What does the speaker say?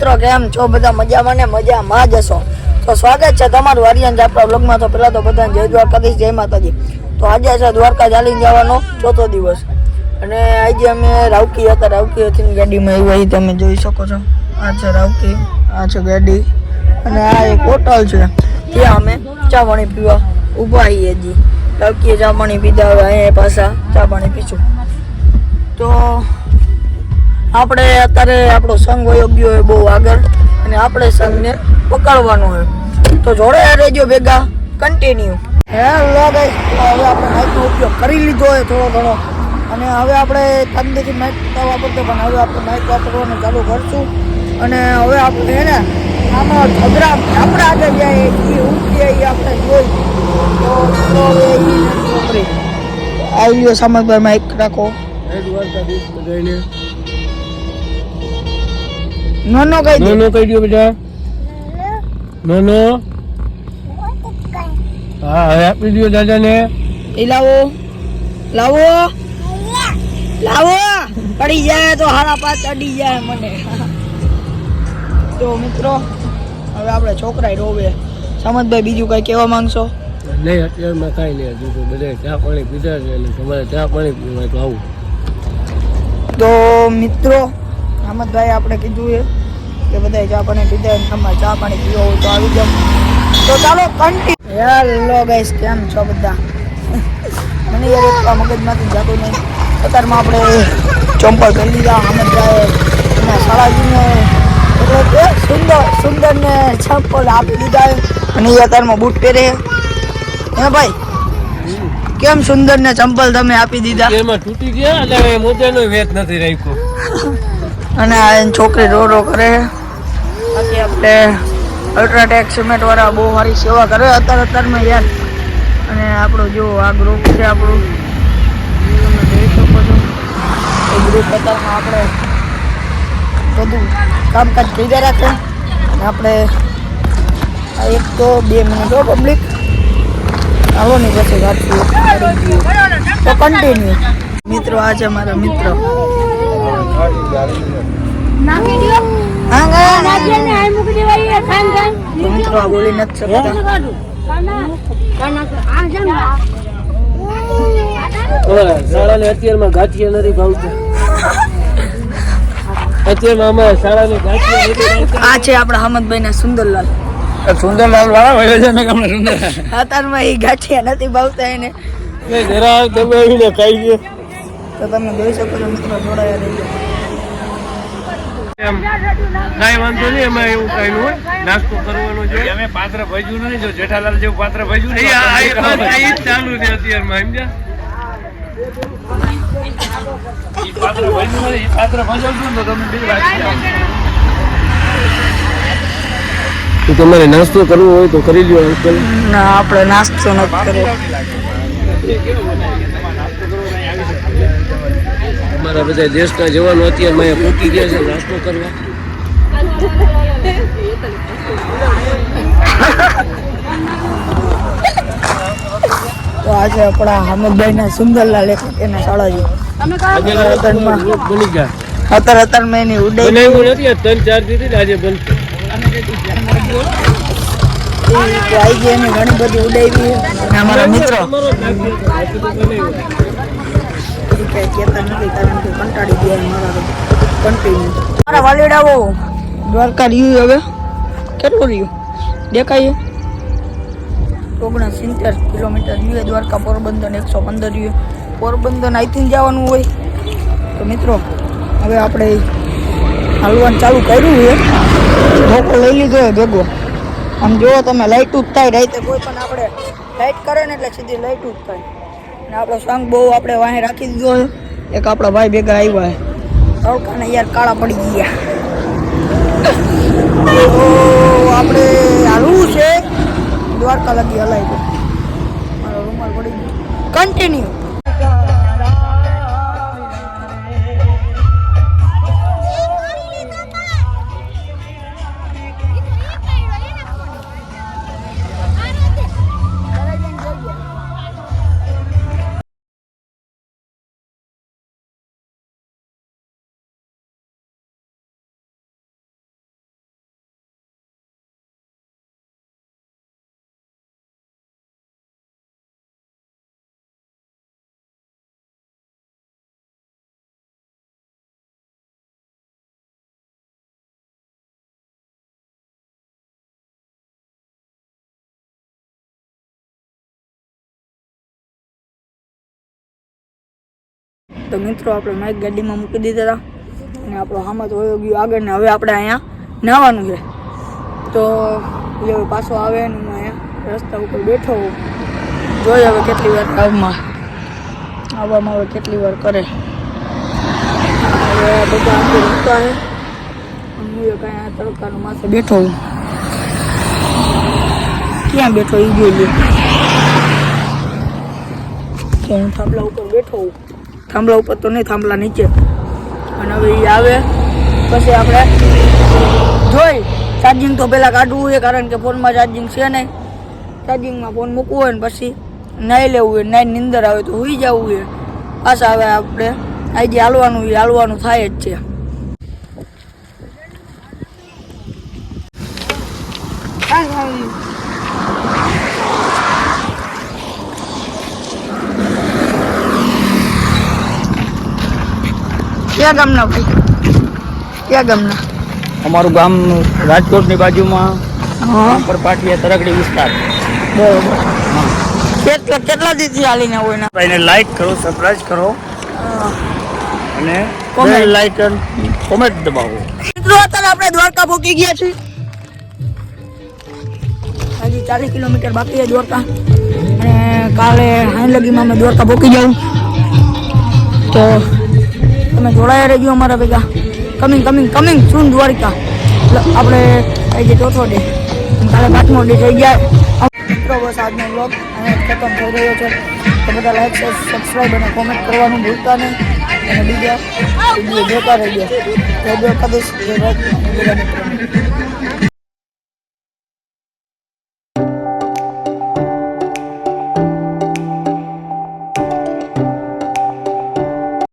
મિત્રો કેમ છો બધા મજામાં ને મજામાં જ હશો। તો સ્વાગત છે તમારું આર્યન આપણા બ્લોગમાં। તો પહેલા તો બધાને જય દ્વારકાધીશ, જય માતાજી। તો આજે છે દ્વારકા ચાલીને જવાનો ચોથો દિવસ અને આજે અમે રાવકી હતા। રાવકીથી ગાડીમાં આવ્યા તમે જોઈ શકો છો। આ છે રાવકી, આ છે ગાડી અને આ એક હોટલ છે ત્યાં અમે ચા પાણી પીવા ઊભા છીએ। હજી રાવકીએ ચા પાણી પીધા, હવે અહીંયા પાછા ચા પાણી પીશું। તો આપણે અત્યારે આપણો સંઘ વયો ગયો હોય બહુ આગળ અને આપણે સંઘને પકડવાનો હોય, તો જોડે રહેજો ભેગા કન્ટિન્યુ। હેલો ગાઈસ, હવે આપણે માઇકનો ઉપયોગ કરી લીધો હોય થોડો ઘણો અને હવે આપણે કામદેથી માઇક વાપરતો પણ હવે આપણે માઇક વાપરવાનું ચાલુ કરશું। અને હવે આપણે હે ને આમાં ઝઘડા આપણે આગળ જાય એ ઉઠીએ એ આપણે જોઈ તો હવે છોકરી આવી લ્યો સામાન પર માઇક રાખો। નો કહી દો, નો કહી દો બેટા, નો હા હવે આપી દો દાદાને। એ લાવો લાવો લાવો, પડી જાય તો હારા પાછ અડી જાય મને। તો મિત્રો હવે આપણે છોકરા રોવે। સામતભાઈ બીજું કઈ કહેવા માંગશો? નહીં અત્યારમાં કાંઈ નહીં, હજુ તો બધા ચા પાણી પીધા છે અને તમારે ચા પાણી પીવા તો આવું। તો મિત્રો સામતભાઈ આપણે કીધું કે બધા ચા પાણી પીધા, તમારે ચા પાણી પીવા હોય તો આવી જાવ। તો ચાલો કન્ટિન્યુ। હેલો ગાઈસ, કેમ છો બધા? મને યાર એક મગજમાંથી જાતું નહીં। અત્યારમાં આપણે ચંપલ કરી લીધા સામતભાઈ અને શાળાજીને એટલે કે સુંદરને ચંપલ આપી દીધા અને એ અત્યારમાં બૂટ પહેરે। હે ભાઈ, કેમ સુંદરને ચંપલ તમે આપી દીધા? એમાં તૂટી ગયા એટલે મોજાનો વેત નથી રાખ્યો અને આ છોકરી રો રો કરે। બાકી આપણે અલ્ટ્રાટેક સિમેન્ટ વાળા બહુ સારી સેવા કરે અત્યારમાં યાર। અને આપણો જો આ ગ્રુપ છે આપણું, તમે જોઈ શકો છો એ ગ્રુપ અત્યારમાં આપણે બધું કામકાજ કર્યા રાખે અને આપણે આ 1 તો 2 મિનિટ હો પબ્લિક આવો નહીં પછી વાંચવું તો કન્ટિન્યુ। મિત્રો આ છે મારા મિત્રો। મિત્રો આ બોલી નથી શકતા। શાળાને અત્યારમાં ગાંઠિયા નથી ભાવતા। અત્યારમાં અમારે શાળાને ગાંઠિયા નથી ભાવતા। આ છે આપણા હામદભાઈ ના સુંદરલાલ। સુંદરલાલ વાળા હોય છે ને તમને સુંદર અત્યારમાં એ ગાંઠિયા નથી ભાવતા એને। જરા દબાવીને ખાઈ ગયો તો તમે જોઈ શકો છો મિત્રો, જોડાયા રહીએ। કાંઈ વાંધો નહીં, એમાં એવું કાંઈ હોય નાસ્તો કરવાનો જોઈએ। અમે પાત્ર ભજ્યું નથી, જો જેઠાલાલ જેવું પાત્ર ભજ્યું નહીં ચાલુ છે અત્યારમાં, સમજ્યા? પાત્ર ભજ્યું નથી, પાત્ર ભજવશું ને તો તમે બે વાત તમારે નાસ્તો કરવો હોય તો કરી લ્યો અંકલ। ના, આપણે નાસ્તો નથી કર્યો। અમારા બધા દેશના જવાનો અત્યારમાં અહીંયા પહોંચી ગયા છે નાસ્તો કરવા। તો આ છે આપણા હામદભાઈ ના સુંદરલાલ એના શાળાજી। બની ગયા અત્યારમાં એની ઉડાઈ બનાવ્યું નથી, 3-4 દીધી આજે બંધ આવી ગઈ એની ઘણી બધી ઉડાવી। અમારા મિત્રો કહેતા નથી કારણ કે કંટાળી ગયા મારા કન્ટિન્યુ। મારા વાલીડાઓ દ્વારકા રહ્યું હવે કેટલું રહ્યું દેખાય? 69 કિલોમીટર રહ્યું દ્વારકા પોરબંદર 115 રહ્યું। પોરબંદર અહીંથી જવાનું હોય તો મિત્રો હવે આપણે હાલવાનું ચાલુ કર્યું છે। ધોકો લઈ લીધો હોય ભેગો। આમ જુઓ તમે, લાઇટ જ થાય રાતે, કોઈ પણ આપણે લાઇટ કરે ને એટલે સીધી લાઇટ જ થાય। અને આપણો સંગ બહુ આપણે વાહે રાખી દીધો છે। એક આપણા ભાઈ ભેગા આવ્યા છે, તડકાને યાર કાળા પડી ગયા। તો આપણે હાલવું છે દ્વારકા લગી હલાવી દો। મારો રૂમાલ પડી ગયો। કન્ટિન્યુ। તો મિત્રો આપણે માઇક ગાડીમાં મૂકી દીધા હતા અને આપણો હામત વયો ગયો આગળ ને હવે આપણે અહીંયા નાહવાનું છે. તો એ હવે પાછો આવે ને હું અહીંયા રસ્તા ઉપર બેઠો હોઉં. જોઈએ હવે કેટલી વાર આવવામાં હવે કેટલી વાર કરે. હવે બધા આખી રસ્તા છે. હું કાંઈ આ તડકાનું માથે બેઠો હું. ક્યાં બેઠો એ જોઈ લે. તો હું થાંભલા ઉપર બેઠો હું. થાંભલા ઉપર તો નહીં, થાંભલા નીચે. અને હવે એ આવે પછી આપણે જોઈ ચાર્જિંગ તો પહેલાં કાઢવું હોય, કારણ કે ફોનમાં ચાર્જિંગ છે નહીં. ચાર્જિંગમાં ફોન મૂકવું હોય ને પછી નાહી લેવું હોય, નાહી નીંદર આવે તો સુઈ જવું હોય. પાછા હવે આપણે આજે હાલવાનું થાય જ છે. ક્યાં ગામના ભાઈ? ક્યાં ગામના? અમારું ગામ રાજકોટની બાજુમાં હા પાટિયા તરગડી વિસ્તાર. બરોબર. કેટલા દીથી હાલીને હોય ને? એને લાઈક કરો, સબસ્ક્રાઇબ કરો અને Comment. બેલ આઇકન કોમેન્ટ દબાવો. મિત્રો અત્યારે આપણે દ્વારકા પહોંચી ગયા છીએ. હજી 40 કિલોમીટર બાકી છે દ્વારકા. અને કાલે હાઈ લગીમાં અમે દ્વારકા પહોંચી જાઉં. તો તમે જોડાયા રહેજો અમારા ભેગા. કમિંગ સૂન દ્વારકા. આપણે આજે ચોથો ડે, કાલે 5મો ડે થઈ ગયા. મિત્રો બસ આજનો બ્લોગ અહીંયા ખતમ થઈ રહ્યો છે. તો બધા લાઈક, શેર, સબસ્ક્રાઈબ અને કોમેન્ટ કરવાનું ભૂલતા નહીં. અને બીજા વિડીયો જોતા રહેજો. જય દ્વારકાધીશ, જય ભારત, જય મિત્રોને.